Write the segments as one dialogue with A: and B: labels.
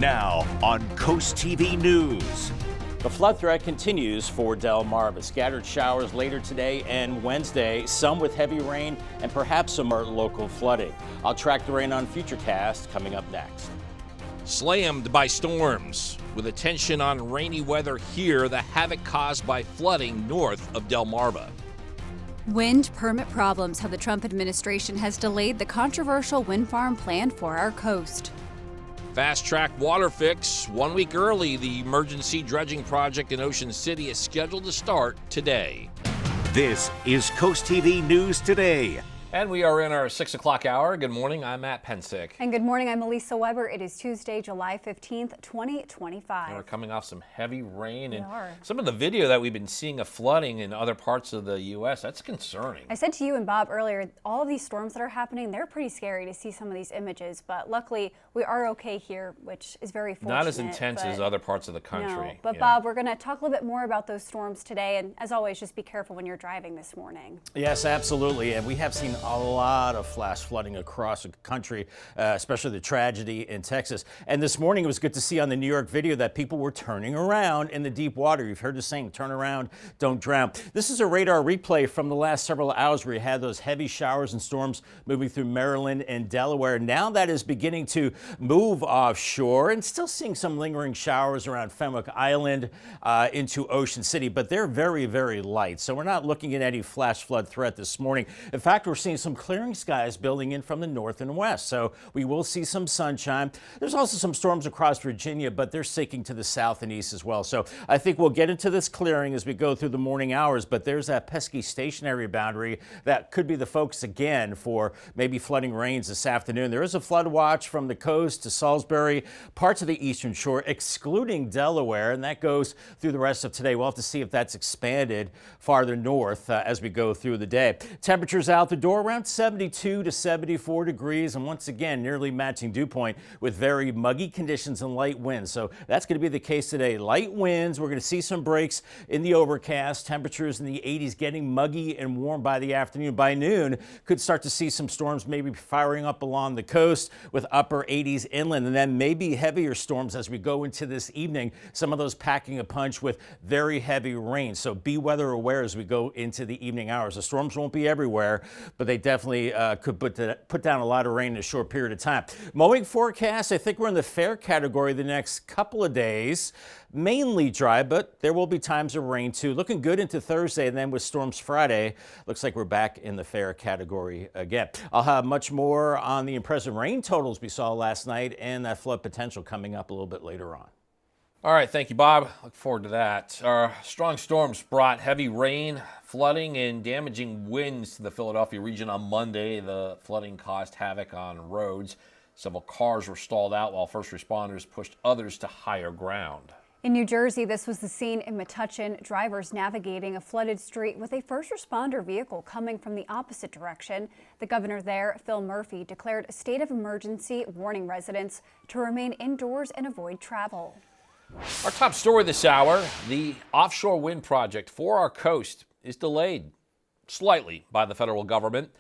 A: Now on CoastTV News.
B: The flood threat continues for Delmarva. Scattered showers later today and Wednesday, some with heavy rain and perhaps some more local flooding. I'll track the rain on Futurecast coming up next.
C: Slammed by storms. With attention on rainy weather here, the havoc caused by flooding north of Delmarva.
D: Wind permit problems. How the Trump administration has delayed the controversial wind farm plan for our coast.
C: Fast-track water fix. 1 week early, the emergency dredging project in Ocean City is scheduled to start today.
A: This is CoastTV News Today.
C: And we are in our 6 o'clock hour. Good morning, I'm Matt Pensick.
E: And good morning, I'm Elisa Weber. It is Tuesday, July 15th, 2025.
C: And we're coming off some heavy rain.
E: We
C: and
E: are.
C: Some of the video that we've been seeing of flooding in other parts of the U.S., that's concerning.
E: I said to you and Bob earlier, all of these storms that are happening, they're pretty scary to see some of these images. But luckily, we are okay here, which is very fortunate.
C: Not as intense as other parts of the country.
E: No, but
C: yeah.
E: Bob, we're going to talk a little bit more about those storms today. And as always, just be careful when you're driving this morning.
B: Yes, absolutely. And we have seen a lot of flash flooding across the country, especially the tragedy in Texas. And this morning it was good to see on the New York video that people were turning around in the deep water. You've heard the saying, turn around, don't drown. This is a radar replay from the last several hours where you had those heavy showers and storms moving through Maryland and Delaware. Now that is beginning to move offshore and still seeing some lingering showers around Fenwick Island into Ocean City, but they're very, very light. So we're not looking at any flash flood threat this morning. In fact, we're seeing some clearing skies building in from the north and west. So we will see some sunshine. There's also some storms across Virginia, but they're sinking to the south and east as well. So I think we'll get into this clearing as we go through the morning hours, but there's that pesky stationary boundary that could be the focus again for maybe flooding rains this afternoon. There is a flood watch from the coast to Salisbury, parts of the eastern shore, excluding Delaware, and that goes through the rest of today. We'll have to see if that's expanded farther north as we go through the day. Temperatures out the door around 72 to 74 degrees, and once again nearly matching dew point with very muggy conditions and light winds. So that's going to be the case today. Light winds. We're going to see some breaks in the overcast. Temperatures in the 80s, getting muggy and warm by the afternoon. By noon, could start to see some storms maybe firing up along the coast with upper 80s inland, and then maybe heavier storms as we go into this evening. Some of those packing a punch with very heavy rain. So be weather aware as we go into the evening hours. The storms won't be everywhere, but they definitely could put down a lot of rain in a short period of time. Mowing forecast, I think we're in the fair category the next couple of days. Mainly dry, but there will be times of rain too. Looking good into Thursday, and then with storms Friday, looks like we're back in the fair category again. I'll have much more on the impressive rain totals we saw last night and that flood potential coming up a little bit later on.
C: All right, thank you, Bob. Look forward to that. Strong storms brought heavy rain, flooding, and damaging winds to the Philadelphia region on Monday. The flooding caused havoc on roads. Several cars were stalled out while first responders pushed others to higher ground.
E: In New Jersey, this was the scene in Metuchen. Drivers navigating a flooded street with a first responder vehicle coming from the opposite direction. The governor there, Phil Murphy, declared a state of emergency, warning residents to remain indoors and avoid travel.
C: Our top story this hour, the offshore wind project for our coast is delayed slightly by the federal government.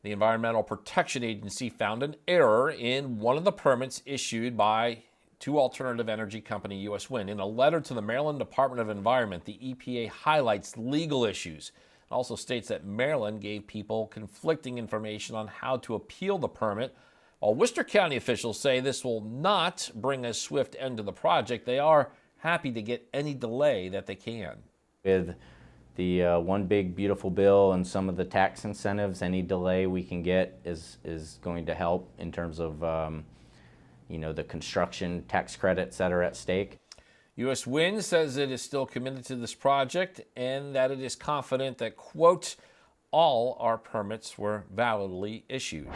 C: The Environmental Protection Agency found an error in one of the permits issued by two alternative energy company, U.S. Wind. In a letter to the Maryland Department of Environment, the EPA highlights legal issues. It also states that Maryland gave people conflicting information on how to appeal the permit. While Worcester County officials say this will not bring a swift end to the project, they are happy to get any delay that they can.
F: With the one big beautiful bill and some of the tax incentives, any delay we can get is going to help in terms of the construction tax credits that are at stake.
C: U.S. Wind says it is still committed to this project and that it is confident that, quote, all our permits were validly issued.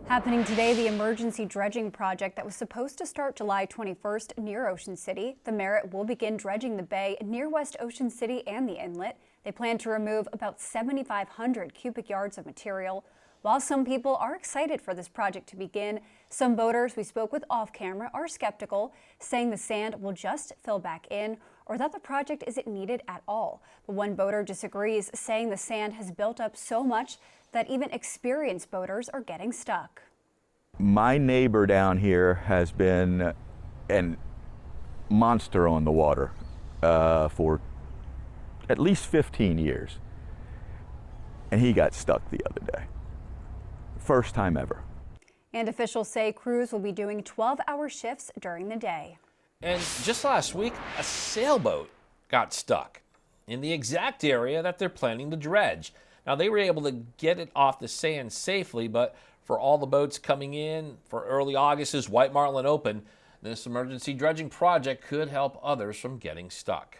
E: Happening today, the emergency dredging project that was supposed to start July 21st near Ocean City. The Merit will begin dredging the bay near West Ocean City and the inlet. They plan to remove about 7,500 cubic yards of material. While some people are excited for this project to begin, some boaters we spoke with off camera are skeptical, saying the sand will just fill back in or that the project isn't needed at all. But one boater disagrees, saying the sand has built up so much that even experienced boaters are getting stuck.
G: My neighbor down here has been and monster on the water for at least 15 years. And he got stuck the other day. First time ever.
E: And officials say crews will be doing 12-hour shifts during the day.
C: And just last week, a sailboat got stuck in the exact area that they're planning to dredge. Now, they were able to get it off the sand safely, but for all the boats coming in for early August's White Marlin Open, this emergency dredging project could help others from getting stuck.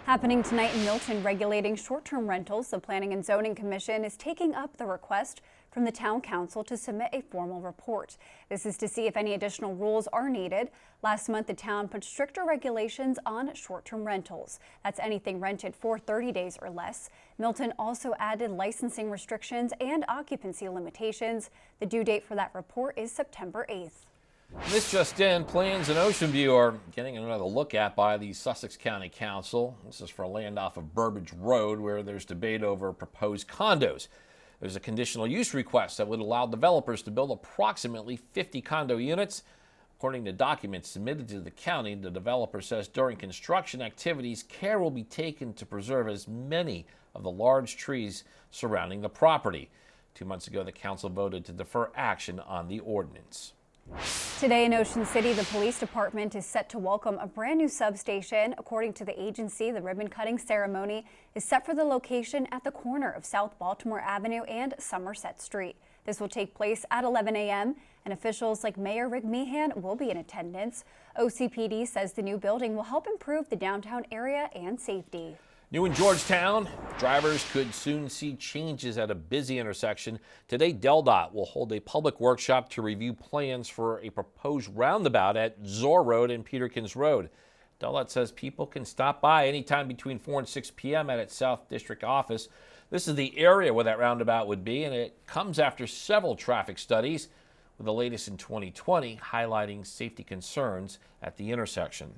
E: Happening tonight in Milton, regulating short-term rentals, the Planning and Zoning Commission is taking up the request from the Town Council to submit a formal report. This is to see if any additional rules are needed. Last month, the town put stricter regulations on short-term rentals. That's anything rented for 30 days or less. Milton also added licensing restrictions and occupancy limitations. The due date for that report is September 8th.
C: This just in, plans in Ocean View are getting another look at by the Sussex County Council. This is for land off of Burbage Road, where there's debate over proposed condos. There's a conditional use request that would allow developers to build approximately 50 condo units. According to documents submitted to the county, the developer says during construction activities, care will be taken to preserve as many of the large trees surrounding the property. 2 months ago, the council voted to defer action on the ordinance.
E: Today in Ocean City, the police department is set to welcome a brand new substation. According to the agency, the ribbon-cutting ceremony is set for the location at the corner of South Baltimore Avenue and Somerset Street. This will take place at 11 a.m., and officials like Mayor Rick Meehan will be in attendance. OCPD says the new building will help improve the downtown area and safety.
C: New in Georgetown, drivers could soon see changes at a busy intersection. Today, DelDOT will hold a public workshop to review plans for a proposed roundabout at Zor Road and Peterkins Road. DelDOT says people can stop by anytime between 4 and 6 p.m. at its South District office. This is the area where that roundabout would be, and it comes after several traffic studies, with the latest in 2020 highlighting safety concerns at the intersection.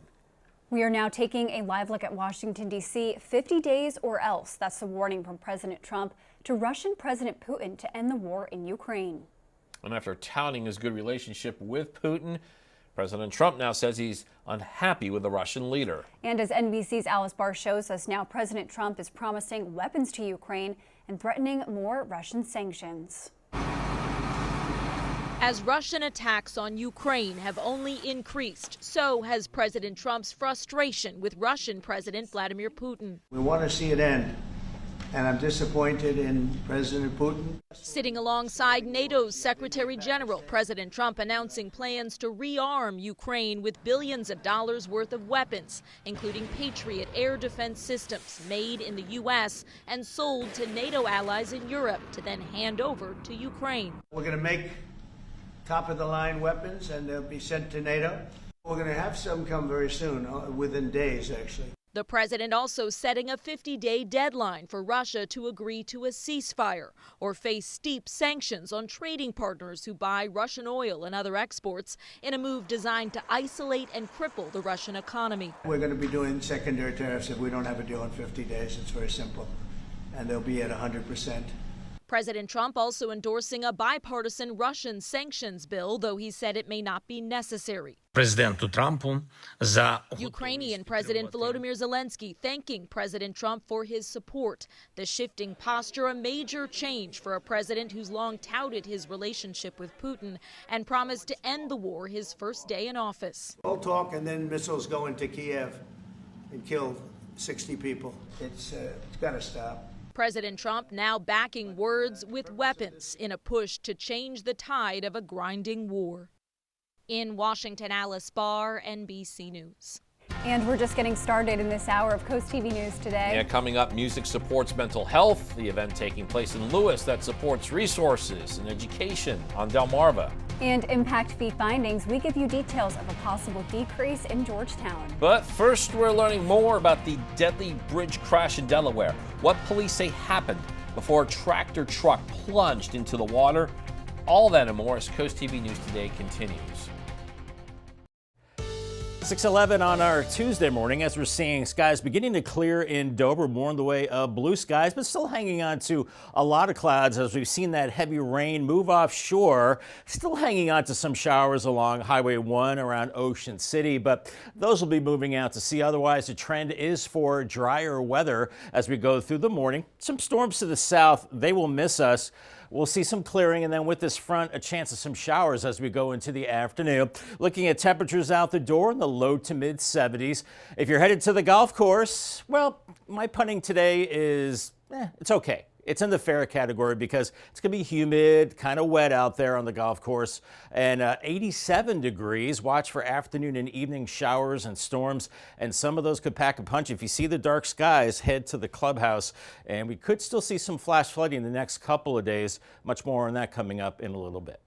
E: We are now taking a live look at Washington, D.C. 50 days or else. That's the warning from President Trump to Russian President Putin to end the war in Ukraine.
C: And after touting his good relationship with Putin, President Trump now says he's unhappy with the Russian leader.
E: And as NBC's Alice Barr shows us now, President Trump is promising weapons to Ukraine and threatening more Russian sanctions.
H: As Russian attacks on Ukraine have only increased, so has President Trump's frustration with Russian President Vladimir Putin.
I: We want to see it end, and I'm disappointed in President Putin.
H: Sitting alongside NATO's Secretary General, President Trump announcing plans to rearm Ukraine with billions of dollars worth of weapons, including Patriot air defense systems made in the U.S. and sold to NATO allies in Europe to then hand over to Ukraine.
I: We're going to make top-of-the-line weapons, and they'll be sent to NATO. We're going to have some come very soon, within days, actually.
H: The president also setting a 50-day deadline for Russia to agree to a ceasefire or face steep sanctions on trading partners who buy Russian oil and other exports in a move designed to isolate and cripple the Russian economy.
I: We're going to be doing secondary tariffs if we don't have a deal in 50 days. It's very simple, and they'll be at 100%.
H: President Trump also endorsing a bipartisan Russian sanctions bill, though he said it may not be necessary. Ukrainian President Volodymyr Zelensky thanking President Trump for his support. The shifting posture a major change for a president who's long touted his relationship with Putin and promised to end the war his first day in office.
I: All talk, and then missiles go into Kiev and kill 60 people. It's got to stop.
H: President Trump now backing words with weapons in a push to change the tide of a grinding war. In Washington, Alice Barr, NBC News.
E: And we're just getting started in this hour of Coast TV News today.
C: Yeah, coming up, music supports mental health. The event taking place in Lewis that supports resources and education on Delmarva.
E: And impact fee findings, we give you details of a possible decrease in Georgetown.
C: But first, we're learning more about the deadly bridge crash in Delaware. What police say happened before a tractor truck plunged into the water. All that and more as Coast TV News Today continues.
B: 6:11 on our Tuesday morning as we're seeing skies beginning to clear in Dover, more in the way of blue skies, but still hanging on to a lot of clouds as we've seen that heavy rain move offshore. Still hanging on to some showers along Highway 1 around Ocean City, but those will be moving out to sea. Otherwise, the trend is for drier weather as we go through the morning. Some storms to the south, they will miss us. We'll see some clearing, and then with this front, a chance of some showers as we go into the afternoon. Looking at temperatures out the door in the low to mid 70s. If you're headed to the golf course, well, my putting today is, it's okay. It's in the fair category because it's going to be humid, kind of wet out there on the golf course, and 87 degrees. Watch for afternoon and evening showers and storms, and some of those could pack a punch. If you see the dark skies, head to the clubhouse, and we could still see some flash flooding the next couple of days. Much more on that coming up in a little bit.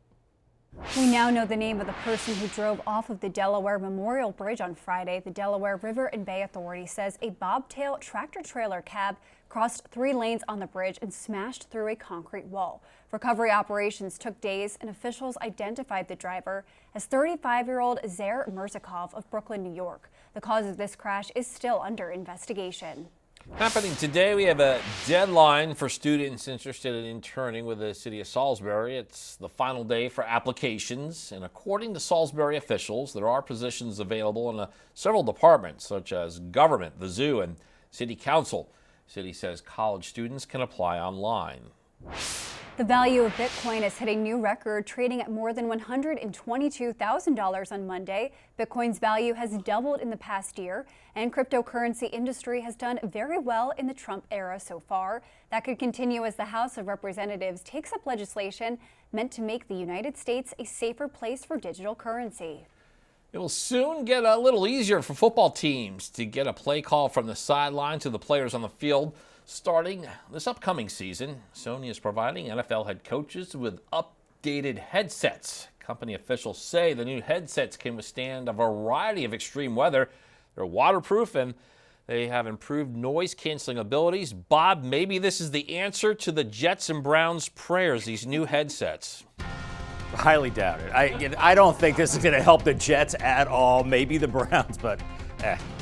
E: We now know the name of the person who drove off of the Delaware Memorial Bridge on Friday. The Delaware River and Bay Authority says a bobtail tractor-trailer cab crossed 3 lanes on the bridge and smashed through a concrete wall. Recovery operations took days, and officials identified the driver as 35-year-old Zaire Merzikov of Brooklyn, New York. The cause of this crash is still under investigation.
C: Happening today, we have a deadline for students interested in interning with the city of Salisbury. It's the final day for applications, and according to Salisbury officials, there are positions available in several departments, such as government, the zoo, and city council. The city says college students can apply online.
E: The value of Bitcoin is hitting new record, trading at more than $122,000 on Monday. Bitcoin's value has doubled in the past year, and cryptocurrency industry has done very well in the Trump era so far. That could continue as the House of Representatives takes up legislation meant to make the United States a safer place for digital currency.
C: It will soon get a little easier for football teams to get a play call from the sideline to the players on the field. Starting this upcoming season, Sony is providing NFL head coaches with updated headsets. Company officials say the new headsets can withstand a variety of extreme weather. They're waterproof and they have improved noise-canceling abilities. Bob, maybe this is the answer to the Jets and Browns' prayers, these new headsets.
B: Highly doubt it. I don't think this is going to help the Jets at all. Maybe the Browns, but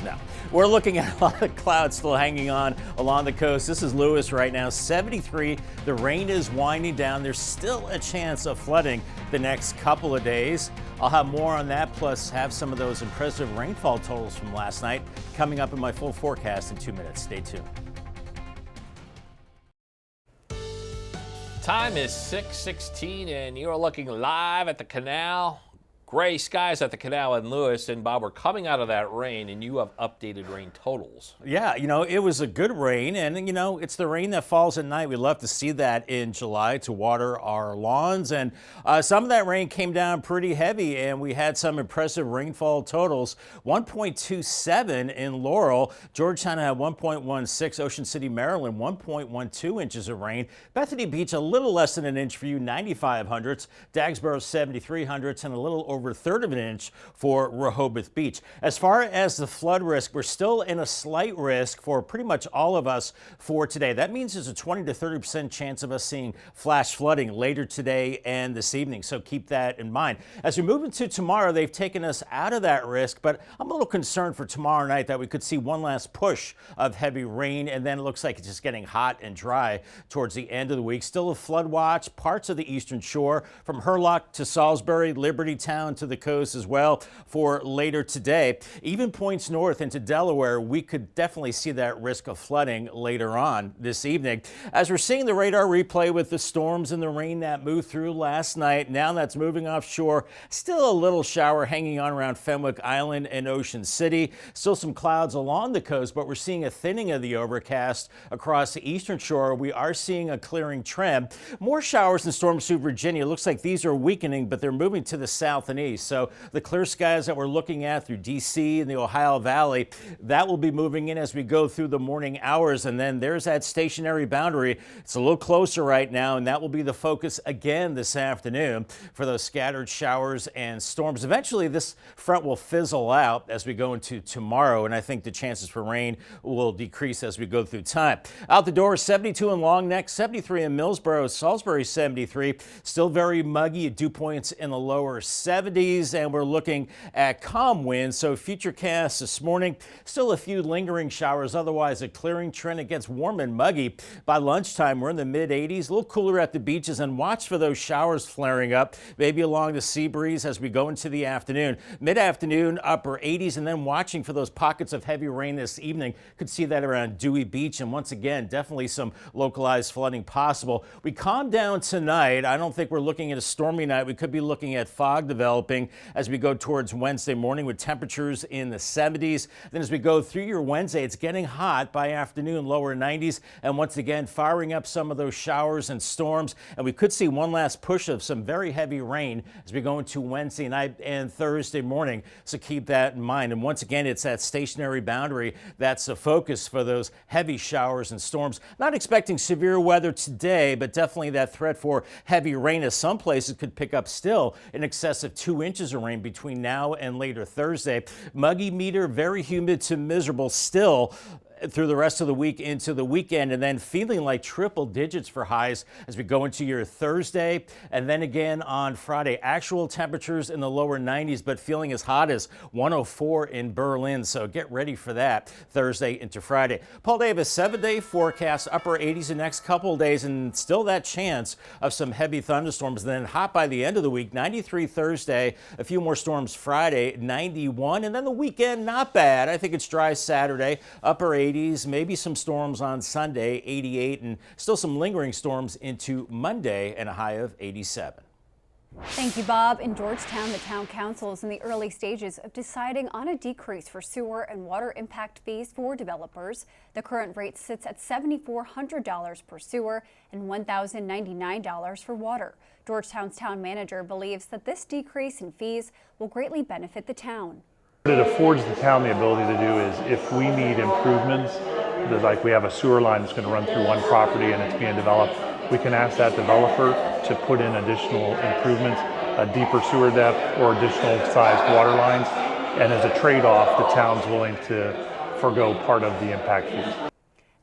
B: no. We're looking at a lot of clouds still hanging on along the coast. This is Lewis right now, 73. The rain is winding down. There's still a chance of flooding the next couple of days. I'll have more on that, plus have some of those impressive rainfall totals from last night coming up in my full forecast in 2 minutes. Stay tuned.
C: Time is 6:16 and you are looking live at the canal. Gray skies at the canal in Lewis, and Bob, we're coming out of that rain, and you have updated rain totals.
B: Yeah, it was a good rain, and it's the rain that falls at night. We love to see that in July to water our lawns, and some of that rain came down pretty heavy, and we had some impressive rainfall totals. 1.27 in Laurel, Georgetown had 1.16, Ocean City, Maryland, 1.12 inches of rain. Bethany Beach, a little less than an inch for you, 95 hundredths. Dagsboro, 73 hundredths, and a little over a third of an inch for Rehoboth Beach. As far as the flood risk, we're still in a slight risk for pretty much all of us for today. That means there's a 20 to 30% chance of us seeing flash flooding later today and this evening, so keep that in mind. As we move into tomorrow, they've taken us out of that risk, but I'm a little concerned for tomorrow night that we could see one last push of heavy rain, and then it looks like it's just getting hot and dry towards the end of the week. Still a flood watch, parts of the eastern shore from Hurlock to Salisbury, Liberty Town to the coast as well for later today. Even points north into Delaware, we could definitely see that risk of flooding later on this evening. As we're seeing the radar replay with the storms and the rain that moved through last night, now that's moving offshore. Still a little shower hanging on around Fenwick Island and Ocean City. Still some clouds along the coast, but we're seeing a thinning of the overcast across the eastern shore. We are seeing a clearing trend. More showers and storms through Virginia. Looks like these are weakening, but they're moving to the south and east. So the clear skies that we're looking at through D.C. and the Ohio Valley, that will be moving in as we go through the morning hours. And then there's that stationary boundary. It's a little closer right now, and that will be the focus again this afternoon for those scattered showers and storms. Eventually, this front will fizzle out as we go into tomorrow, and I think the chances for rain will decrease as we go through time. Out the door, 72 in Long Neck, 73 in Millsboro, Salisbury 73. Still very muggy, dew points in the lower 70s. 70s, and we're looking at calm winds. So futurecast this morning, still a few lingering showers, otherwise a clearing trend. It gets warm and muggy. By lunchtime, we're in the mid-80s, a little cooler at the beaches, and watch for those showers flaring up, maybe along the sea breeze as we go into the afternoon. Mid-afternoon, upper 80s, and then watching for those pockets of heavy rain this evening. Could see that around Dewey Beach, and once again, definitely some localized flooding possible. We calm down tonight. I don't think we're looking at a stormy night. We could be looking at fog developing as we go towards Wednesday morning with temperatures in the 70s. Then as we go through your Wednesday, it's getting hot by afternoon, lower 90s, and once again firing up some of those showers and storms. And we could see one last push of some very heavy rain as we go into Wednesday night and Thursday morning. So keep that in mind. And once again, it's that stationary boundary that's the focus for those heavy showers and storms. Not expecting severe weather today, but definitely that threat for heavy rain, as some places could pick up still in excess of 2 inches of rain between now and later Thursday. Muggy meter, very humid to miserable still through the rest of the week into the weekend, and then feeling like triple digits for highs as we go into your Thursday. And then again on Friday, actual temperatures in the lower 90s, but feeling as hot as 104 in Berlin. So get ready for that Thursday into Friday. Paul Davis, 7-day forecast, upper 80s the next couple of days, and still that chance of some heavy thunderstorms. Then hot by the end of the week, 93 Thursday, a few more storms Friday, 91, and then the weekend, not bad. I think it's dry Saturday, upper 80s, maybe some storms on Sunday, 88, and still some lingering storms into Monday and a high of 87.
E: Thank you, Bob. In Georgetown, the town council is in the early stages of deciding on a decrease for sewer and water impact fees for developers. The current rate sits at $7,400 per sewer and $1,099 for water. Georgetown's town manager believes that this decrease in fees will greatly benefit the town.
J: What it affords the town the ability to do is, if we need improvements, like we have a sewer line that's going to run through one property and it's being developed, we can ask that developer to put in additional improvements, a deeper sewer depth or additional sized water lines, and as a trade-off, the town's willing to forego part of the impact fees.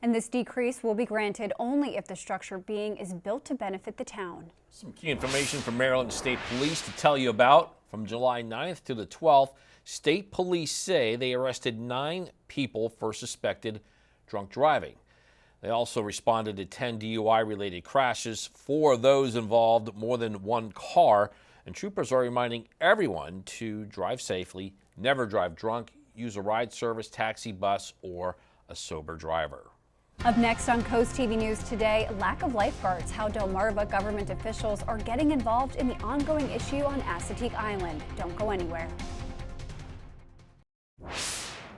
E: And this decrease will be granted only if the structure is built to benefit the town.
C: Some key information from Maryland State Police to tell you about. From July 9th to the 12th, state police say they arrested 9 people for suspected drunk driving. They also responded to 10 DUI-related crashes. 4 of those involved more than one car. And troopers are reminding everyone to drive safely, never drive drunk, use a ride service, taxi, bus, or a sober driver.
E: Up next on Coast TV News today, lack of lifeguards, how Delmarva government officials are getting involved in the ongoing issue on Assateague Island. Don't go anywhere.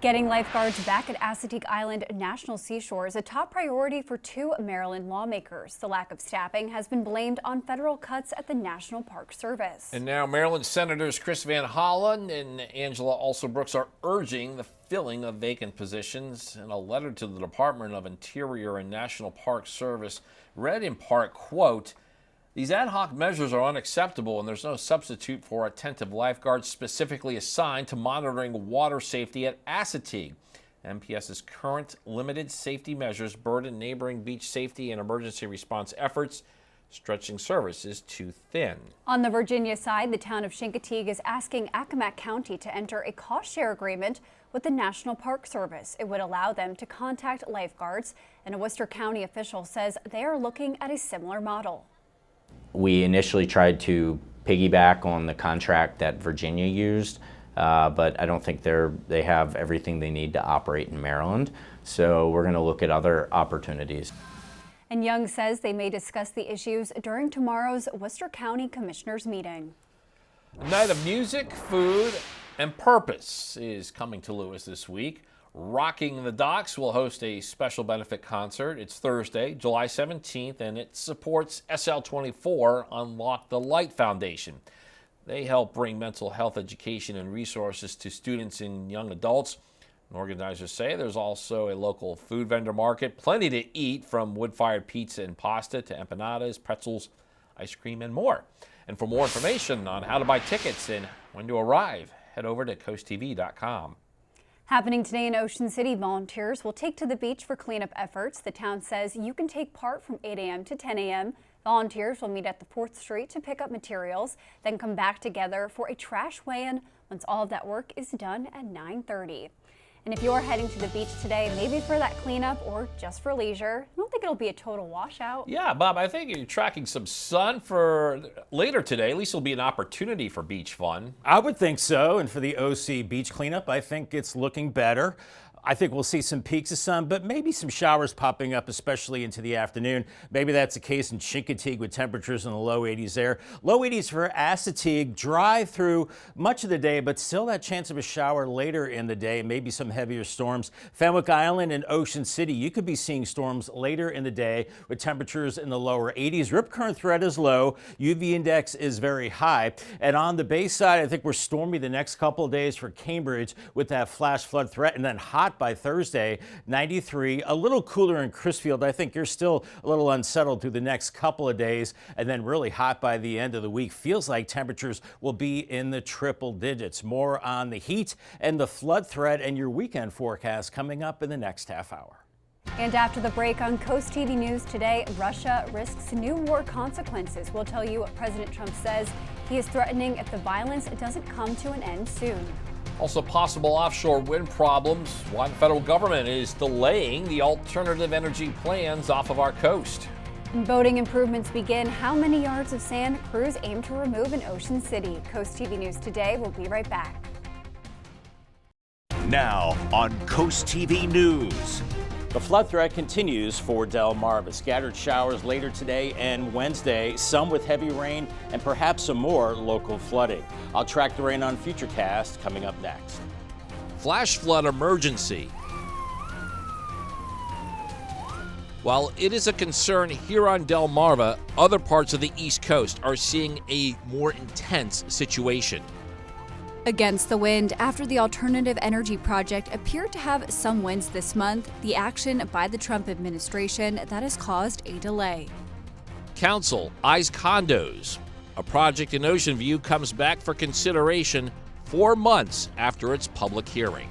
E: Getting lifeguards back at Assateague Island National Seashore is a top priority for 2 Maryland lawmakers. The lack of staffing has been blamed on federal cuts at the National Park Service.
C: And now Maryland Senators Chris Van Hollen and Angela Alsobrooks are urging the filling of vacant positions. In a letter to the Department of Interior and National Park Service, read in part, quote, "These ad hoc measures are unacceptable, and there's no substitute for attentive lifeguards specifically assigned to monitoring water safety at Assateague. MPS's current limited safety measures burden neighboring beach safety and emergency response efforts, stretching services too thin."
E: On the Virginia side, the town of Chincoteague is asking Accomack County to enter a cost-share agreement with the National Park Service. It would allow them to contact lifeguards, and a Worcester County official says they are looking at a similar model.
F: We initially tried to piggyback on the contract that Virginia used, but I don't think they have everything they need to operate in Maryland. So we're going to look at other opportunities.
E: And Young says they may discuss the issues during tomorrow's Worcester County Commissioners meeting.
C: A night of music, food, and purpose is coming to Lewis this week. Rocking the Docks will host a special benefit concert. It's Thursday, July 17th, and it supports SL24 Unlock the Light Foundation. They help bring mental health education and resources to students and young adults. And organizers say there's also a local food vendor market, plenty to eat, from wood-fired pizza and pasta to empanadas, pretzels, ice cream, and more. And for more information on how to buy tickets and when to arrive, head over to CoastTV.com.
E: Happening today in Ocean City, volunteers will take to the beach for cleanup efforts. The town says you can take part from 8 a.m. to 10 a.m. Volunteers will meet at the 4th Street to pick up materials, then come back together for a trash weigh-in once all of that work is done at 9:30. And if you're heading to the beach today, maybe for that cleanup or just for leisure, I don't think it'll be a total washout.
C: Yeah, Bob, I think you're tracking some sun for later today. At least it'll be an opportunity for beach fun.
B: I would think so. And for the OC beach cleanup, I think it's looking better. I think we'll see some peaks of sun, but maybe some showers popping up, especially into the afternoon. Maybe that's the case in Chincoteague with temperatures in the low 80s there. Low 80s for Assateague, dry through much of the day, but still that chance of a shower later in the day, maybe some heavier storms. Fenwick Island and Ocean City, you could be seeing storms later in the day with temperatures in the lower 80s. Rip current threat is low. UV index is very high. And on the bay side, I think we're stormy the next couple of days for Cambridge with that flash flood threat, and then hot by Thursday, 93. A little cooler in Crisfield. I think you're still a little unsettled through the next couple of days, and then really hot by the end of the week. Feels like temperatures will be in the triple digits. More on the heat and the flood threat and your weekend forecast coming up in the next half hour.
E: And after the break on Coast TV News today, Russia risks new war consequences. We'll tell you what President Trump says he is threatening if the violence doesn't come to an end soon.
C: Also, possible offshore wind problems, why the federal government is delaying the alternative energy plans off of our coast.
E: And boating improvements begin. How many yards of sand crews aim to remove in Ocean City? Coast TV News today. We'll be right back.
A: Now on Coast TV News.
B: The flood threat continues for Delmarva. Scattered showers later today and Wednesday, some with heavy rain and perhaps some more local flooding. I'll track the rain on Futurecast coming up next.
C: Flash flood emergency. While it is a concern here on Delmarva, other parts of the East Coast are seeing a more intense situation.
D: Against the wind, after the alternative energy project appeared to have some wins this month, the action by the Trump administration that has caused a delay.
C: Council eyes condos. A project in Ocean View comes back for consideration 4 months after its public hearing.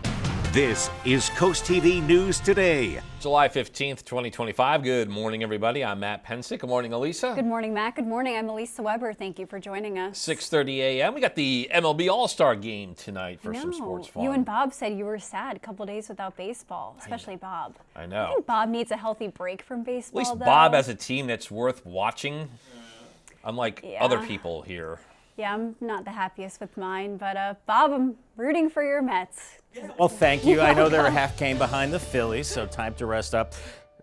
A: This is Coast TV News Today.
C: July 15th, 2025. Good morning, everybody. I'm Matt Pensick. Good morning, Elisa.
E: Good morning, Matt. Good morning. I'm Elisa Weber. Thank you for joining us.
C: 6:30 a.m. We got the MLB All-Star game tonight for some sports fun.
E: You and Bob said you were sad a couple days without baseball, especially Bob.
C: I know.
E: I think Bob needs a healthy break from baseball,
C: At least
E: though.
C: Bob has a team that's worth watching, unlike other people here.
E: Yeah, I'm not the happiest with mine, but Bob, I'm rooting for your Mets.
B: Well, thank you. I know they're a half game behind the Phillies, so time to rest up.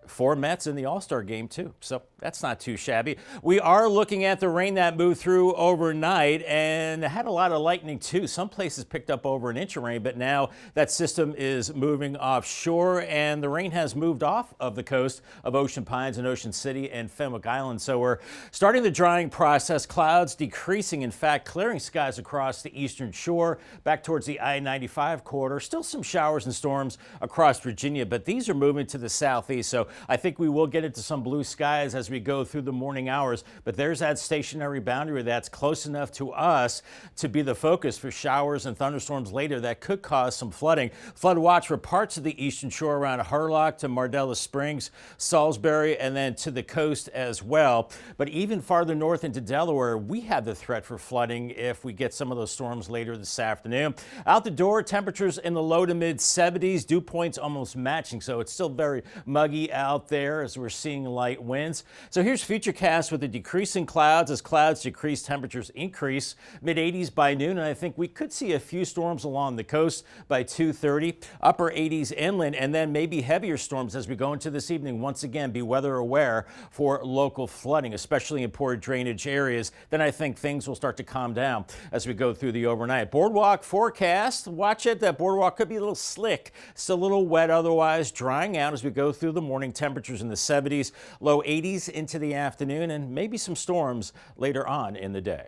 B: 4 Mets in the All-Star game, too. So that's not too shabby. We are looking at the rain that moved through overnight and had a lot of lightning, too. Some places picked up over an inch of rain, but now that system is moving offshore and the rain has moved off of the coast of Ocean Pines and Ocean City and Fenwick Island. So we're starting the drying process. Clouds decreasing, in fact, clearing skies across the eastern shore back towards the I-95 corridor. Still some showers and storms across Virginia, but these are moving to the southeast. So I think we will get into some blue skies as we go through the morning hours, but there's that stationary boundary that's close enough to us to be the focus for showers and thunderstorms later that could cause some flooding. Flood watch for parts of the eastern shore around Hurlock to Mardella Springs, Salisbury, and then to the coast as well. But even farther north into Delaware, we have the threat for flooding if we get some of those storms later this afternoon. Out the door, temperatures in the low to mid 70s, dew points almost matching, so it's still very muggy out there as we're seeing light winds. So here's Futurecast with the decreasing clouds. As clouds decrease, temperatures increase. Mid 80s by noon, and I think we could see a few storms along the coast by 2:30. Upper 80s inland, and then maybe heavier storms as we go into this evening. Once again, be weather aware for local flooding, especially in poor drainage areas. Then I think things will start to calm down as we go through the overnight. Boardwalk forecast. Watch it. That boardwalk could be a little slick. Still a little wet, otherwise drying out as we go through the morning. Temperatures in the 70s, low 80s into the afternoon, and maybe some storms later on in the day.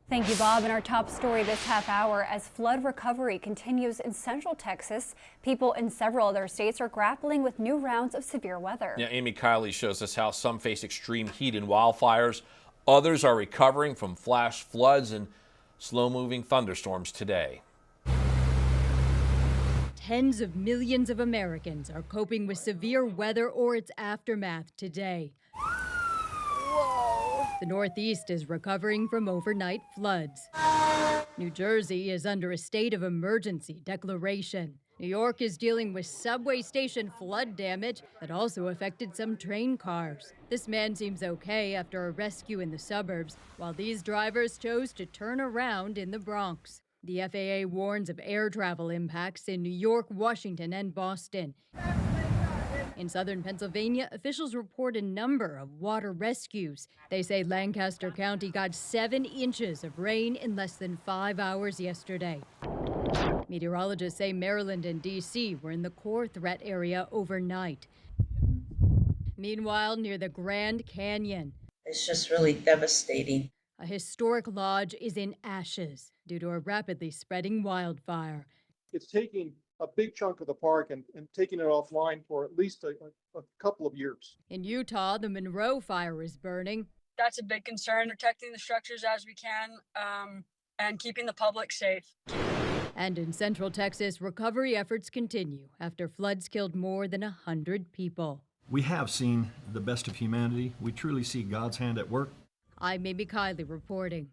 E: Thank you, Bob. And our top story this half hour, as flood recovery continues in central Texas, people in several other states are grappling with new rounds of severe weather.
C: Yeah, Amy Kiley shows us how some face extreme heat and wildfires. Others are recovering from flash floods and slow-moving thunderstorms today.
K: Tens of millions of Americans are coping with severe weather or its aftermath today.
E: Whoa.
K: The Northeast is recovering from overnight floods. New Jersey is under a state of emergency declaration. New York is dealing with subway station flood damage that also affected some train cars. This man seems okay after a rescue in the suburbs, while these drivers chose to turn around in the Bronx. The FAA warns of air travel impacts in New York, Washington, and Boston. In southern Pennsylvania, officials report a number of water rescues. They say Lancaster County got 7 inches of rain in less than 5 hours yesterday. Meteorologists say Maryland and D.C. were in the core threat area overnight. Meanwhile, near the Grand Canyon,
L: it's just really devastating.
K: A historic lodge is in ashes due to a rapidly spreading wildfire.
M: It's taking a big chunk of the park and taking it offline for at least a couple of years.
K: In Utah, the Monroe fire is burning.
N: That's a big concern, protecting the structures as we can and keeping the public safe.
K: And in Central Texas, recovery efforts continue after floods killed more than 100 people.
O: We have seen the best of humanity. We truly see God's hand at work.
K: I'm Amy Kiley reporting.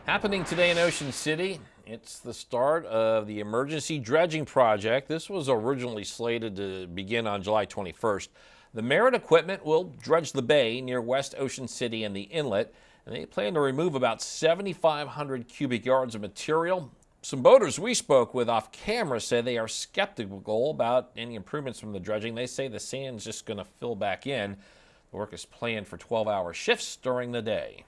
C: Happening today in Ocean City, it's the start of the emergency dredging project. This was originally slated to begin on July 21st. The Merit equipment will dredge the bay near West Ocean City and the inlet, and they plan to remove about 7,500 cubic yards of material. Some boaters we spoke with off camera say they are skeptical about any improvements from the dredging. They say the sand's just going to fill back in. The work is planned for 12-hour shifts during the day.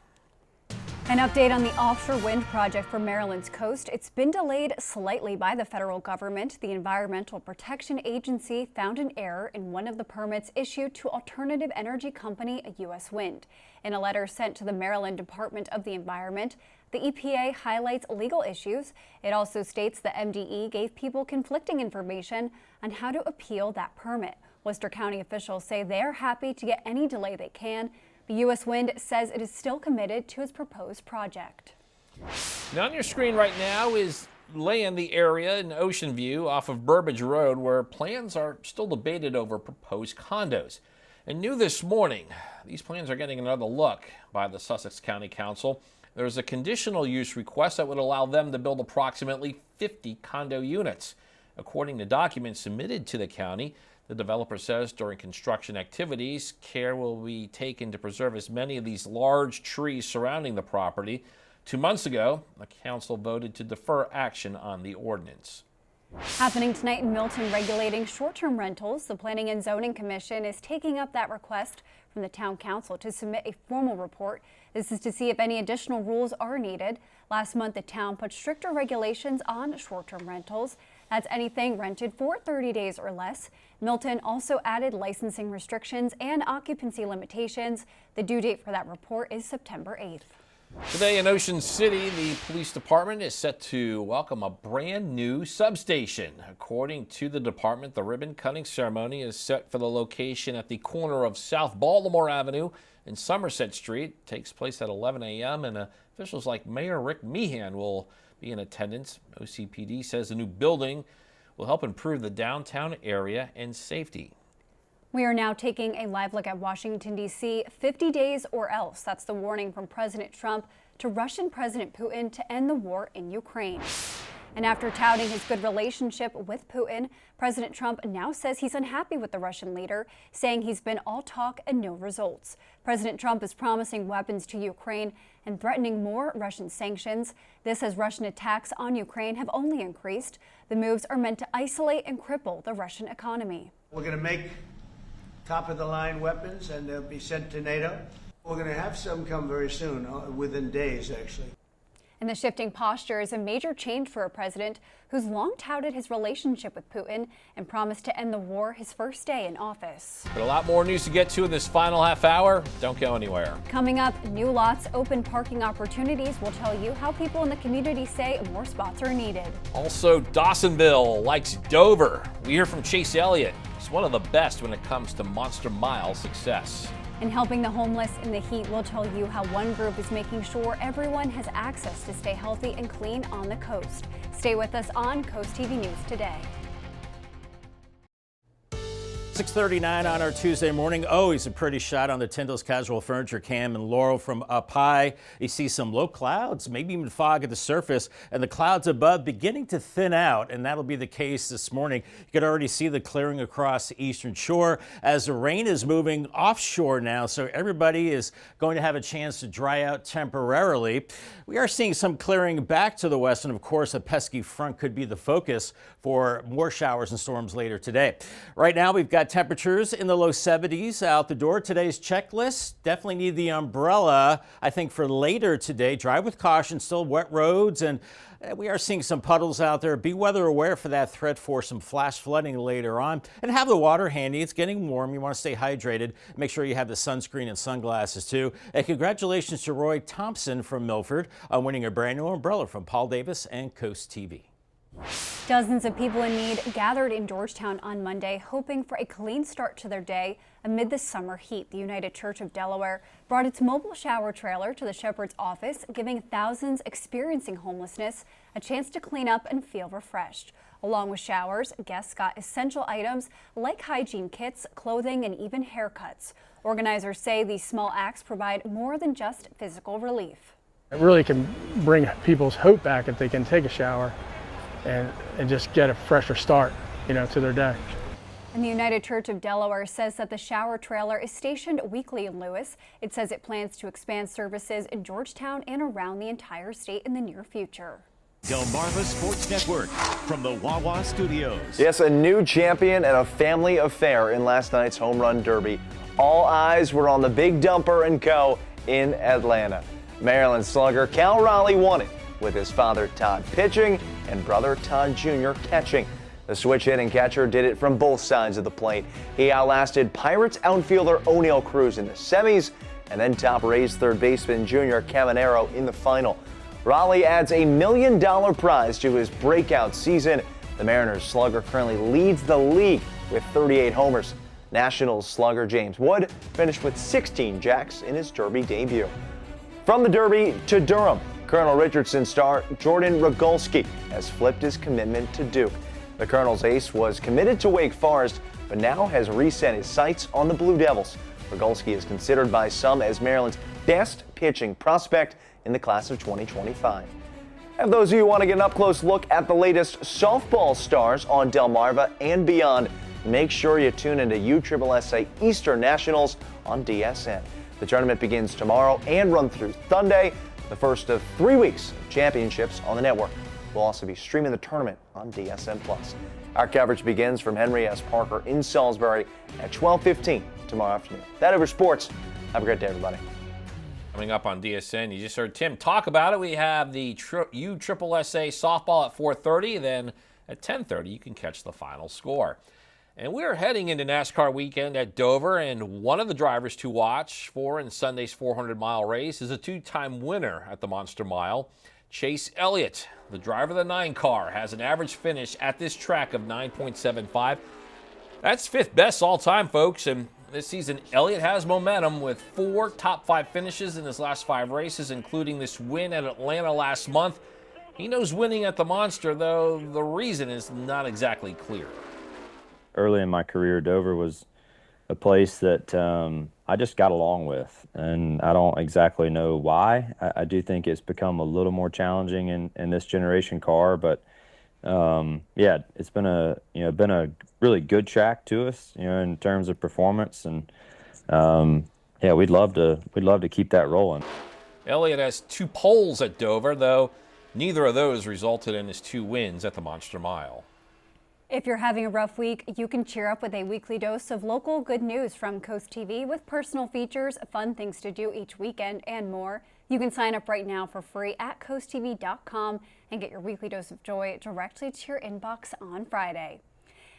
E: An update on the offshore wind project for Maryland's coast. It's been delayed slightly by the federal government. The Environmental Protection Agency found an error in one of the permits issued to alternative energy company U.S. Wind. In a letter sent to the Maryland Department of the Environment, the EPA highlights legal issues. It also states the MDE gave people conflicting information on how to appeal that permit. Worcester County officials say they're happy to get any delay they can. The U.S. Wind says it is still committed to its proposed project.
C: Now on your screen right now is land the area in Ocean View off of Burbage Road where plans are still debated over proposed condos. And new this morning, these plans are getting another look by the Sussex County Council. There's a conditional use request that would allow them to build approximately 50 condo units. According to documents submitted to the county, the developer says during construction activities, care will be taken to preserve as many of these large trees surrounding the property. 2 months ago, the council voted to defer action on the ordinance.
E: Happening tonight in Milton, regulating short-term rentals. The Planning and Zoning Commission is taking up that request from the town council to submit a formal report. This is to see if any additional rules are needed. Last month, the town put stricter regulations on short-term rentals. That's anything rented for 30 days or less. Milton also added licensing restrictions and occupancy limitations. The due date for that report is September 8th.
C: Today in Ocean City, the police department is set to welcome a brand new substation. According to the department, the ribbon cutting ceremony is set for the location at the corner of South Baltimore Avenue and Somerset Street. It takes place at 11 a.m. and officials like Mayor Rick Meehan will be in attendance. OCPD says the new building will help improve the downtown area and safety.
E: We are now taking a live look at Washington, D.C. 50 days or else. That's the warning from President Trump to Russian President Putin to end the war in Ukraine. And after touting his good relationship with Putin, President Trump now says he's unhappy with the Russian leader, saying he's been all talk and no results. President Trump is promising weapons to Ukraine and threatening more Russian sanctions. This as Russian attacks on Ukraine have only increased. The moves are meant to isolate and cripple the Russian economy.
I: We're going to make top-of-the-line weapons, and they'll be sent to NATO. We're going to have some come very soon, within days, actually.
E: And the shifting posture is a major change for a president who's long touted his relationship with Putin and promised to end the war his first day in office.
C: But a lot more news to get to in this final half hour. Don't go anywhere.
E: Coming up, new lots, open parking opportunities. We'll tell you how people in the community say more spots are needed.
C: Also, Dawsonville likes Dover. We hear from Chase Elliott. He's one of the best when it comes to Monster Mile success.
E: And helping the homeless in the heat, we'll tell you how one group is making sure everyone has access to stay healthy and clean on the coast. Stay with us on Coast TV News Today.
B: 6:39 on our Tuesday morning. Always a pretty shot on the Tyndall's Casual Furniture cam and Laurel from up high. You see some low clouds, maybe even fog at the surface, and the clouds above beginning to thin out, and that'll be the case this morning. You can already see the clearing across the eastern shore as the rain is moving offshore now, so everybody is going to have a chance to dry out temporarily. We are seeing some clearing back to the west, and of course, a pesky front could be the focus for more showers and storms later today. Right now, we've got temperatures in the low 70s out the door. Today's checklist, definitely need the umbrella, I think, for later today. Drive with caution, still wet roads, and we are seeing some puddles out there. Be weather aware for that threat for some flash flooding later on. And have the water handy. It's getting warm. You want to stay hydrated. Make sure you have the sunscreen and sunglasses too. And congratulations to Roy Thompson from Milford on winning a brand new umbrella from Paul Davis and Coast TV.
E: Dozens of people in need gathered in Georgetown on Monday, hoping for a clean start to their day amid the summer heat. The United Church of Delaware brought its mobile shower trailer to the Shepherd's office, giving thousands experiencing homelessness a chance to clean up and feel refreshed. Along with showers, guests got essential items like hygiene kits, clothing, and even haircuts. Organizers say these small acts provide more than just physical relief.
P: It really can bring people's hope back if they can take a shower and just get a fresher start, to their day.
E: And the United Church of Delaware says that the shower trailer is stationed weekly in Lewis. It says it plans to expand services in Georgetown and around the entire state in the near future.
A: Delmarva Sports Network from the Wawa Studios.
Q: Yes, a new champion and a family affair in last night's home run derby. All eyes were on the Big Dumper and Co. in Atlanta. Maryland slugger Cal Raleigh won it with his father Todd pitching and brother Todd Jr. catching. The switch-hitting catcher did it from both sides of the plate. He outlasted Pirates outfielder O'Neill Cruz in the semis, and then top-raised third baseman Junior Caminero in the final. Raleigh adds $1 million prize to his breakout season. The Mariners slugger currently leads the league with 38 homers. Nationals slugger James Wood finished with 16 jacks in his Derby debut. From the Derby to Durham, Colonel Richardson star Jordan Rogolski has flipped his commitment to Duke. The Colonel's ace was committed to Wake Forest, but now has reset his sights on the Blue Devils. Rogolski is considered by some as Maryland's best pitching prospect in the class of 2025. And those of you who want to get an up-close look at the latest softball stars on Delmarva and beyond, make sure you tune into USSSA Eastern Nationals on DSN. The tournament begins tomorrow and run through Sunday, the first of 3 weeks of championships on the network. We'll also be streaming the tournament on DSN+. Our coverage begins from Henry S. Parker in Salisbury at 12:15 tomorrow afternoon. That over sports. Have a great day, everybody.
C: Coming up on DSN, you just heard Tim talk about it. We have the USSSA softball at 4:30. Then at 10:30, you can catch the final score. And we're heading into NASCAR weekend at Dover, and one of the drivers to watch for in Sunday's 400-mile race is a two-time winner at the Monster Mile, Chase Elliott. The driver of the 9 car has an average finish at this track of 9.75. That's 5th best all-time, folks, and this season Elliott has momentum with 4 top 5 finishes in his last 5 races, including this win at Atlanta last month. He knows winning at the Monster, though the reason is not exactly clear.
R: Early in my career, Dover was a place that I just got along with, and I don't exactly know why. I do think it's become a little more challenging in this generation car, but yeah, it's been a really good track to us, in terms of performance, and yeah, we'd love to keep that rolling.
C: Elliott has 2 poles at Dover, though neither of those resulted in his 2 wins at the Monster Mile.
E: If you're having a rough week, you can cheer up with a weekly dose of local good news from Coast TV with personal features, fun things to do each weekend, and more. You can sign up right now for free at coasttv.com and get your weekly dose of joy directly to your inbox on Friday.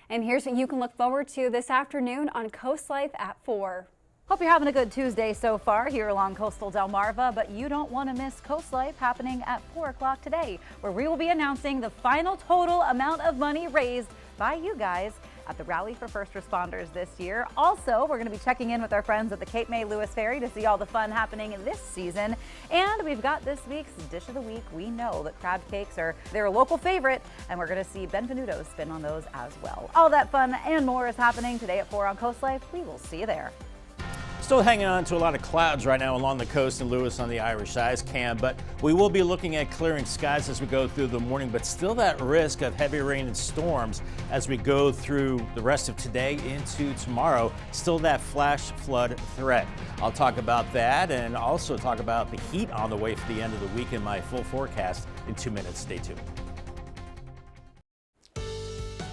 E: And here's what you can look forward to this afternoon on Coast Life at 4.
S: Hope you're having a good Tuesday so far here along coastal Delmarva, but you don't want to miss Coast Life happening at 4 o'clock today, where we will be announcing the final total amount of money raised by you guys at the Rally for First Responders this year. Also, we're going to be checking in with our friends at the Cape May Lewis Ferry to see all the fun happening this season. And we've got this week's Dish of the Week. We know that crab cakes are their local favorite, and we're going to see Benvenuto's spin on those as well. All that fun and more is happening today at 4 on Coast Life. We will see you there.
B: Still hanging on to a lot of clouds right now along the coast and Lewis on the Irish Eyes Cam, but we will be looking at clearing skies as we go through the morning, but still that risk of heavy rain and storms as we go through the rest of today into tomorrow. Still that flash flood threat. I'll talk about that and also talk about the heat on the way for the end of the week in my full forecast in 2 minutes. Stay tuned.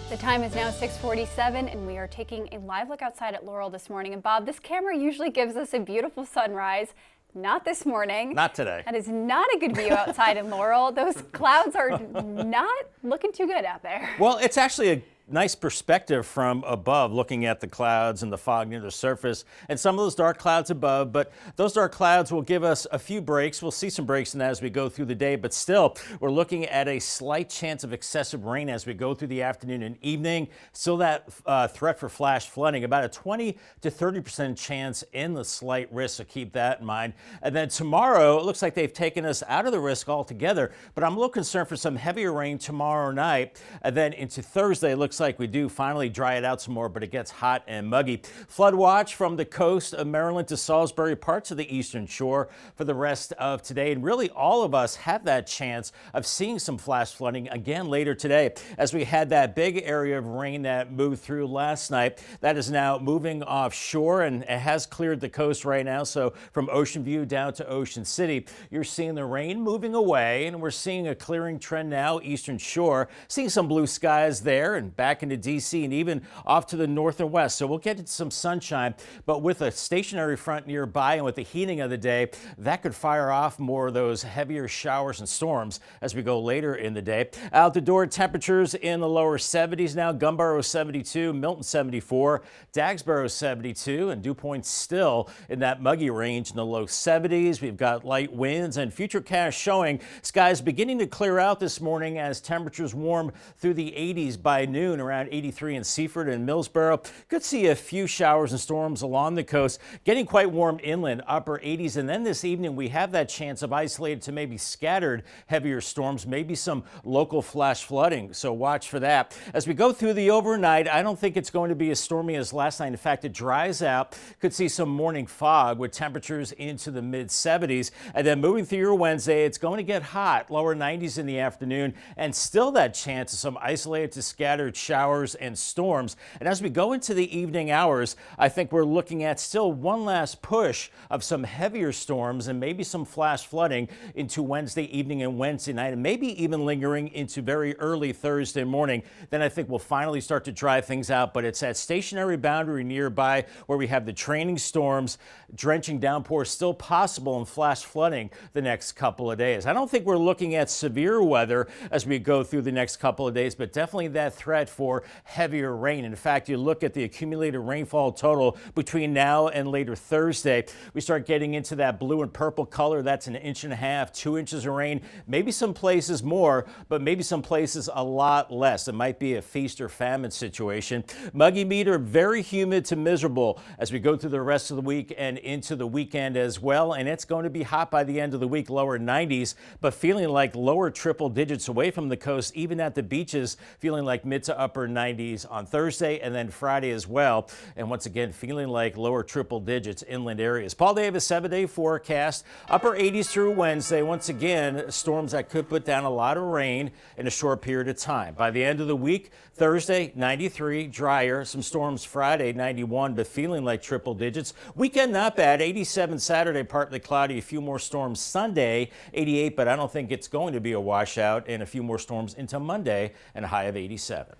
E: The time is now 6:47 and we are taking a live look outside at Laurel this morning. And Bob, this camera usually gives us a beautiful sunrise. Not this morning.
B: Not today.
E: That is not a good view outside in Laurel. Those clouds are not looking too good out there.
B: Well, it's actually a nice perspective from above, looking at the clouds and the fog near the surface and some of those dark clouds above, but those dark clouds will give us a few breaks. We'll see some breaks in that as we go through the day, but still we're looking at a slight chance of excessive rain as we go through the afternoon and evening. Still that threat for flash flooding, about a 20 to 30% chance in the slight risk, so keep that in mind. And then tomorrow, it looks like they've taken us out of the risk altogether, but I'm a little concerned for some heavier rain tomorrow night. And then into Thursday, it looks like we do finally dry it out some more, but it gets hot and muggy. Flood watch from the coast of Maryland to Salisbury, parts of the eastern shore for the rest of today. And really all of us have that chance of seeing some flash flooding again later today, as we had that big area of rain that moved through last night. That is now moving offshore and it has cleared the coast right now. So from Ocean View down to Ocean City, you're seeing the rain moving away and we're seeing a clearing trend now eastern shore, seeing some blue skies there and back into D.C. and even off to the north and west. So we'll get into some sunshine, but with a stationary front nearby and with the heating of the day, that could fire off more of those heavier showers and storms as we go later in the day. Out the door, temperatures in the lower 70s now. Gumboro 72, Milton 74, Dagsboro 72, and Dew Point still in that muggy range in the low 70s. We've got light winds and Futurecast showing skies beginning to clear out this morning as temperatures warm through the 80s by noon, around 83 in Seaford and Millsboro. Could see a few showers and storms along the coast, getting quite warm inland, upper 80s. And then this evening we have that chance of isolated to maybe scattered heavier storms, maybe some local flash flooding. So watch for that. As we go through the overnight, I don't think it's going to be as stormy as last night. In fact, it dries out. Could see some morning fog with temperatures into the mid 70s. And then moving through your Wednesday, it's going to get hot, lower 90s in the afternoon, and still that chance of some isolated to scattered showers and storms. And as we go into the evening hours, I think we're looking at still one last push of some heavier storms and maybe some flash flooding into Wednesday evening and Wednesday night, and maybe even lingering into very early Thursday morning. Then I think we'll finally start to dry things out, but it's that stationary boundary nearby where we have the training storms, drenching downpours still possible, and flash flooding the next couple of days. I don't think we're looking at severe weather as we go through the next couple of days, but definitely that threat for heavier rain. In fact, you look at the accumulated rainfall total between now and later Thursday, we start getting into that blue and purple color. That's 1.5 inches, 2 inches of rain, maybe some places more, but maybe some places a lot less. It might be a feast or famine situation. Muggy meter, very humid to miserable as we go through the rest of the week and into the weekend as well. And it's going to be hot by the end of the week, lower 90s, but feeling like lower triple digits away from the coast, even at the beaches, feeling like mid to upper 90s on Thursday and then Friday as well. And once again, feeling like lower triple digits inland areas. Paul Davis, 7-day forecast, upper 80s through Wednesday. Once again, storms that could put down a lot of rain in a short period of time. By the end of the week, Thursday, 93, drier. Some storms Friday, 91, but feeling like triple digits. Weekend, not bad. 87 Saturday, partly cloudy. A few more storms Sunday, 88, but I don't think it's going to be a washout. And a few more storms into Monday and a high of 87.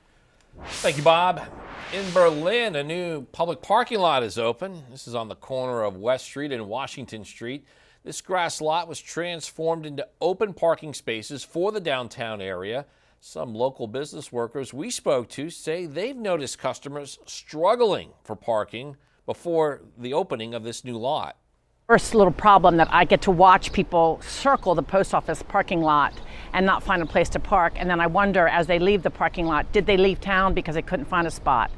C: Thank you, Bob. In Berlin, a new public parking lot is open. This is on the corner of West Street and Washington Street. This grass lot was transformed into open parking spaces for the downtown area. Some local business workers we spoke to say they've noticed customers struggling for parking before the opening of this new lot.
T: First little problem that I get to watch people circle the post office parking lot and not find a place to park. And then I wonder, as they leave the parking lot, did they leave town because they couldn't find a spot?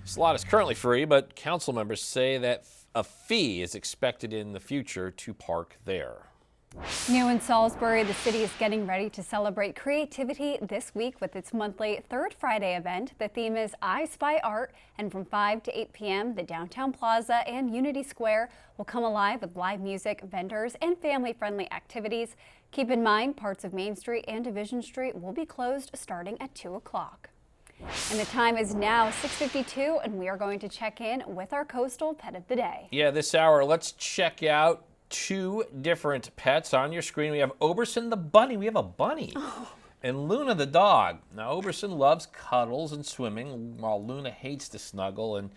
C: This lot is currently free, but council members say that a fee is expected in the future to park there.
E: New in Salisbury, the city is getting ready to celebrate creativity this week with its monthly Third Friday event. The theme is I Spy Art, and from 5 to 8 p.m., the Downtown Plaza and Unity Square will come alive with live music, vendors, and family-friendly activities. Keep in mind, parts of Main Street and Division Street will be closed starting at 2 o'clock. And the time is now 6:52, and we are going to check in with our coastal pet of the day.
C: Yeah, this hour, let's check out 2 different pets on your screen. We have Oberson the bunny. We have a bunny. And Luna the dog. Now, Oberson loves cuddles and swimming, while Luna hates to snuggle, and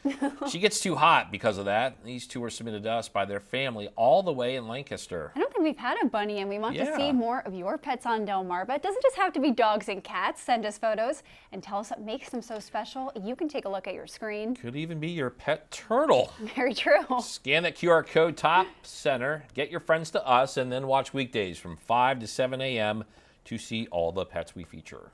C: she gets too hot because of that. These 2 were submitted to us by their family all the way in Lancaster.
E: I don't think we've had a bunny, and we want to see more of your pets on Delmarva. It doesn't just have to be dogs and cats. Send us photos and tell us what makes them so special. You can take a look at your screen.
C: Could even be your pet turtle.
E: Very true.
C: Scan that QR code top center, get your friends to us, and then watch weekdays from 5 to 7 a.m. to see all the pets we feature.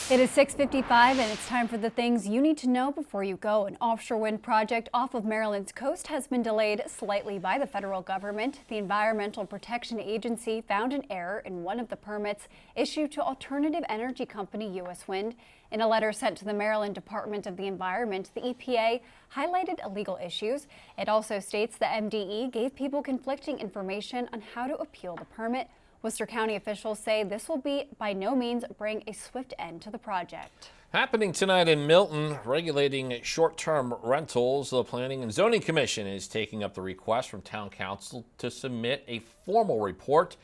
E: It is 6:55, and it's time for the things you need to know before you go. An offshore wind project off of Maryland's coast has been delayed slightly by the federal government. The Environmental Protection Agency found an error in one of the permits issued to alternative energy company U.S. Wind. In a letter sent to the Maryland Department of the Environment, the EPA highlighted illegal issues. It also states the MDE gave people conflicting information on how to appeal the permit. Worcester County officials say this will by no means bring a swift end to the project.
C: Happening tonight in Milton, regulating short-term rentals, the Planning and Zoning Commission is taking up the request from Town Council to submit a formal report.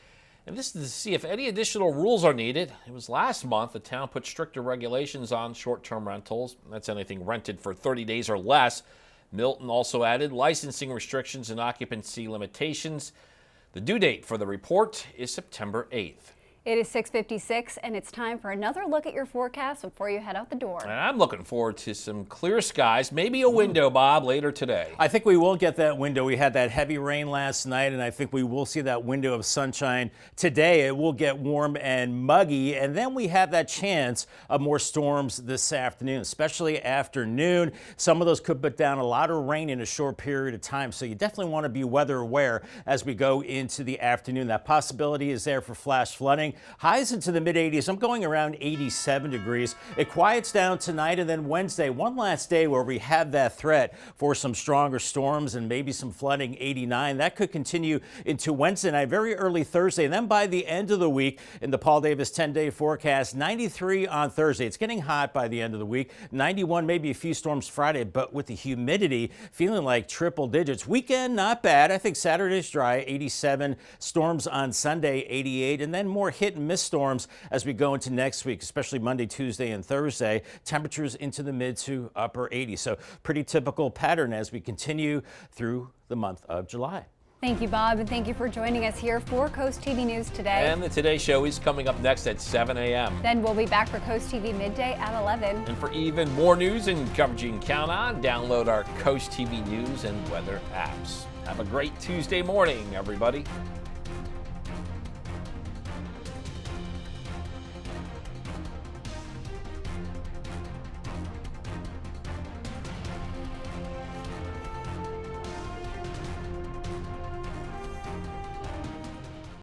C: And this is to see if any additional rules are needed. It was last month the town put stricter regulations on short-term rentals. That's anything rented for 30 days or less. Milton also added licensing restrictions and occupancy limitations. The due date for the report is September 8th.
E: It is 6:56, and it's time for another look at your forecast before you head out the door.
C: And I'm looking forward to some clear skies, maybe a window, Bob, later today.
B: I think we will get that window. We had that heavy rain last night, and I think we will see that window of sunshine today. It will get warm and muggy, and then we have that chance of more storms this afternoon, especially afternoon. Some of those could put down a lot of rain in a short period of time, so you definitely want to be weather aware as we go into the afternoon. That possibility is there for flash flooding. Highs into the mid-80s. I'm going around 87 degrees. It quiets down tonight, and then Wednesday, one last day where we have that threat for some stronger storms and maybe some flooding, 89. That could continue into Wednesday night, very early Thursday. And then by the end of the week, in the Paul Davis 10-day forecast, 93 on Thursday. It's getting hot by the end of the week. 91, maybe a few storms Friday, but with the humidity feeling like triple digits. Weekend, not bad. I think Saturday's dry, 87. Storms on Sunday, 88. And then more hit and miss storms as we go into next week, especially Monday, Tuesday, and Thursday. Temperatures into the mid to upper 80s. So pretty typical pattern as we continue through the month of July.
E: Thank you, Bob, and thank you for joining us here for Coast TV News Today.
C: And the Today Show is coming up next at 7 a.m.
E: Then we'll be back for Coast TV midday at 11.
C: And for even more news and coverage you can count on, download our Coast TV News and weather apps. Have a great Tuesday morning, everybody.